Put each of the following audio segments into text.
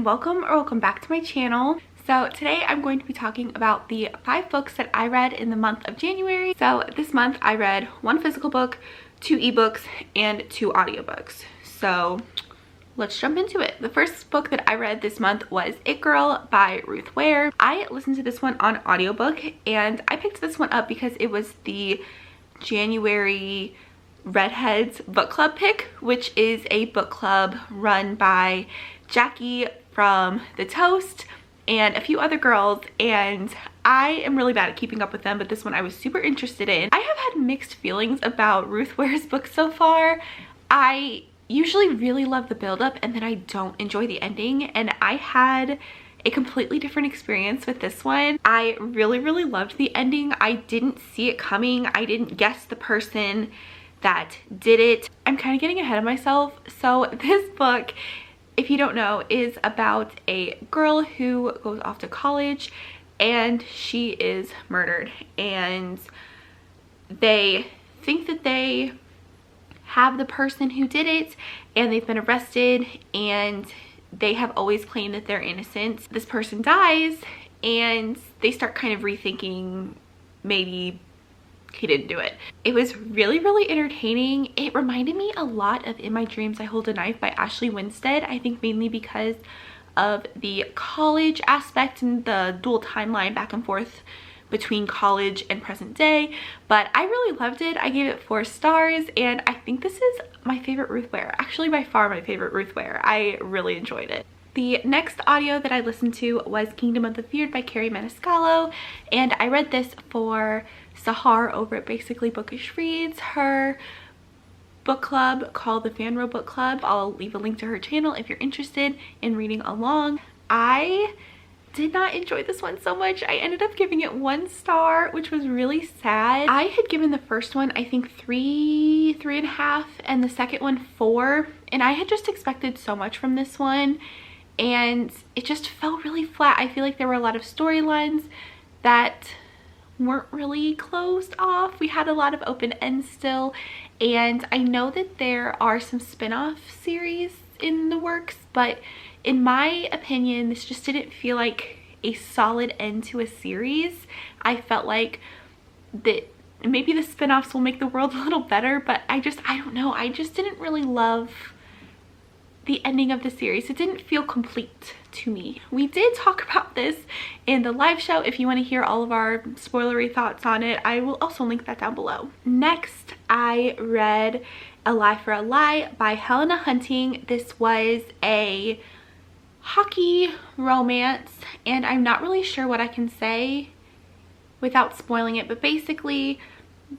welcome back to my channel. So today I'm going to be talking about the 5 books that I read in the month of January. So this month I read 1 physical book, 2 ebooks, and 2 audiobooks. So let's jump into it. The first book that I read this month was It Girl by Ruth Ware. I listened to this one on audiobook, and I picked this one up because it was the January Redheads book club pick, which is a book club run by Jackie from The Toast and a few other girls, and I am really bad at keeping up with them, but this one I was super interested in. I have had mixed feelings about Ruth Ware's books so far. I usually really love the build-up and then I don't enjoy the ending, and I had a completely different experience with this one. I really loved the ending. I didn't see it coming. I didn't guess the person that did it. I'm kind of getting ahead of myself. So this book, if you don't know, is about a girl who goes off to college and she is murdered, and they think that they have the person who did it and they've been arrested, and they have always claimed that they're innocent. This person dies and they start kind of rethinking maybe he didn't do it. It was really entertaining. It reminded me a lot of In My Dreams I Hold a Knife by Ashley Winstead. I think mainly because of the college aspect and the dual timeline back and forth between college and present day, but I really loved it. I gave it 4 stars, and I think this is my favorite Ruth Ware. Actually, by far my favorite Ruth Ware. I really enjoyed it. The next audio that I listened to was Kingdom of the Feared by Carrie Maniscalco, and I read this for Sahar over at Basically Bookish Reads, her book club called the Fan Row Book Club. I'll leave a link to her channel if you're interested in reading along. I did not enjoy this one so much. I ended up giving it 1 star, which was really sad. I had given the first one I think 3.5, and the second one 4, and I had just expected so much from this one, and it just felt really flat. I feel like there were a lot of storylines that weren't really closed off. We had a lot of open ends still, and I know that there are some spin-off series in the works, but in my opinion this just didn't feel like a solid end to a series. I felt like that maybe the spin-offs will make the world a little better, but I don't know, I just didn't really love the ending of the series. It didn't feel complete to me. We did talk about this in the live show. If you want to hear all of our spoilery thoughts on it, I will also link that down below. Next, I read A Lie for a Lie by Helena Hunting. This was a hockey romance, and I'm not really sure what I can say without spoiling it, but basically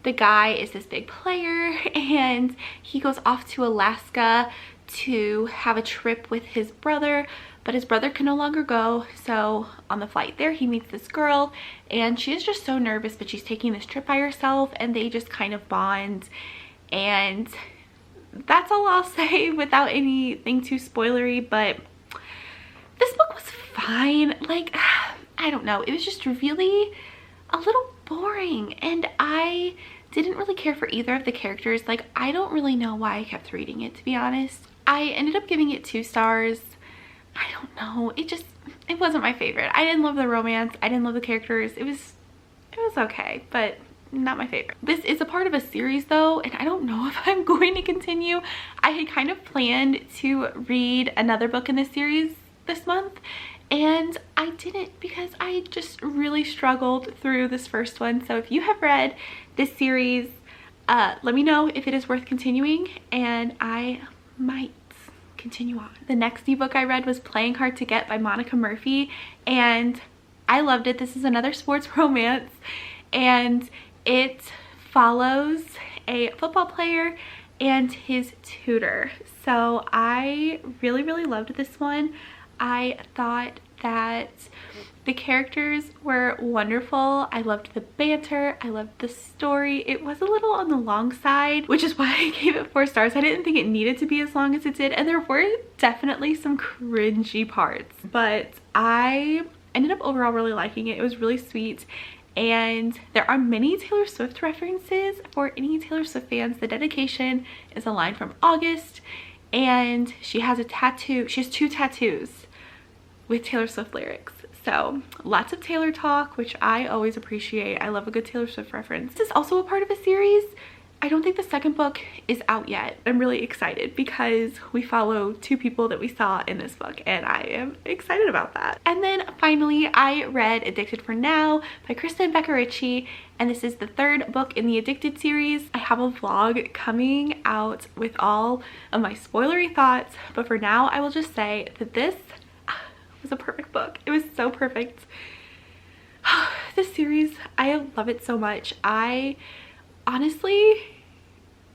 the guy is this big player and he goes off to Alaska to have a trip with his brother, but his brother can no longer go. So on the flight there he meets this girl, and she is just so nervous, but she's taking this trip by herself, and they just kind of bond, and that's all I'll say without anything too spoilery. But this book was fine. Like, I don't know, it was just really a little boring, and I didn't really care for either of the characters. Like, I don't really know why I kept reading it, to be honest. I ended up giving it 2 stars. I don't know, it wasn't my favorite. I didn't love the romance, I didn't love the characters. It was okay, but not my favorite. This is a part of a series though, and I don't know if I'm going to continue. I had kind of planned to read another book in this series this month, and I didn't because I just really struggled through this first one. So if you have read this series, let me know if it is worth continuing, and I might continue on. The next ebook I read was Playing Hard to Get by Monica Murphy, and I loved it. This is another sports romance, and it follows a football player and his tutor. So I really loved this one. I thought that the characters were wonderful. I loved the banter. I loved the story. It was a little on the long side, which is why I gave it 4 stars. I didn't think it needed to be as long as it did, and there were definitely some cringy parts, but I ended up overall really liking it. It was really sweet, and there are many Taylor Swift references. For any Taylor Swift fans, the dedication is a line from August, and she has a tattoo. She has 2 tattoos with Taylor Swift lyrics. So lots of Taylor talk, which I always appreciate. I love a good Taylor Swift reference. This is also a part of a series. I don't think the second book is out yet. I'm really excited because we follow two people that we saw in this book, and I am excited about that. And then finally, I read Addicted for Now by Kristen Becker Ritchie, and this is the third book in the Addicted series. I have a vlog coming out with all of my spoilery thoughts, but for now, I will just say that this was a perfect book. It was so perfect. This series, I love it so much. I honestly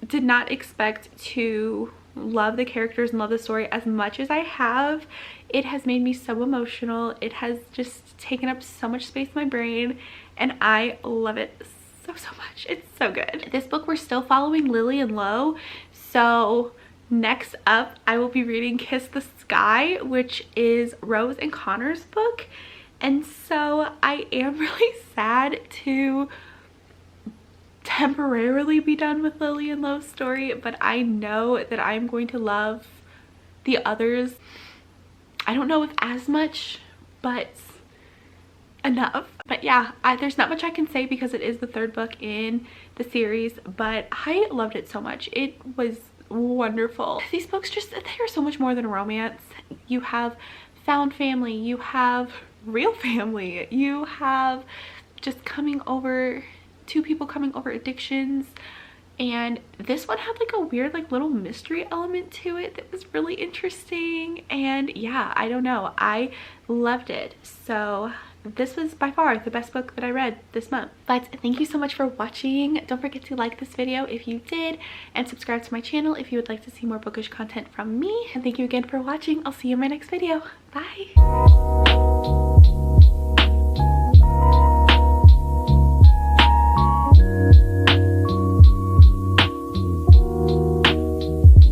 did not expect to love the characters and love the story as much as I have. It has made me so emotional. It has just taken up so much space in my brain, and I love it so much. It's so good. This book, we're still following Lily and Lo, so next up I will be reading Kiss the Sky, which is Rose and Connor's book, and so I am really sad to temporarily be done with Lily and Lo's story, but I know that I'm going to love the others. I don't know if as much, but enough. But yeah, there's not much I can say because it is the third book in the series, but I loved it so much. It was wonderful. These books just, they are so much more than a romance. You have found family, you have real family, you have just coming over, two people coming over addictions, and this one had like a weird like little mystery element to it that was really interesting. And yeah, I don't know, I loved it. So this was by far the best book that I read this month. But thank you so much for watching. Don't forget to like this video if you did, and subscribe to my channel if you would like to see more bookish content from me. And thank you again for watching. I'll see you in my next video. Bye.